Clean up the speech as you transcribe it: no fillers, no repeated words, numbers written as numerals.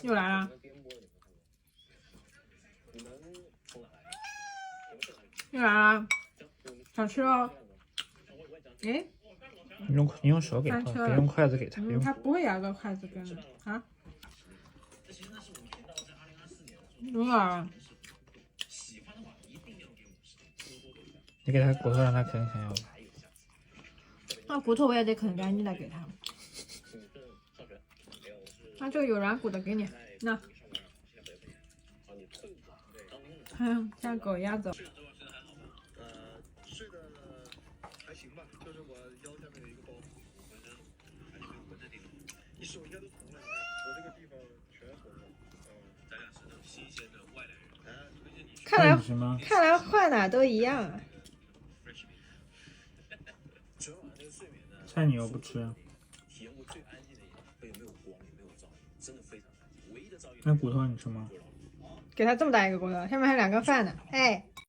又来了，又来了，想吃哦。哎，你用手给他，别用筷子给他。他不会咬个筷子跟啊。有啊。你给他骨头，让他啃啃，要不？那骨头我也得啃干净的给他。那这个有软骨的给你，那。像狗一样走。睡的还行吧，就是我腰下面有一个包，一手应该都红了，我这个地方全红了。咱俩是那种新鲜的外来人，推荐你。看来换哪都一样啊。菜你又不吃，体验过最安静的一天，也没有光，也没有噪音，真的非常安静。唯一的噪音。那骨头你吃吗？给他这么大一个骨头，上面还有2个饭呢。哎。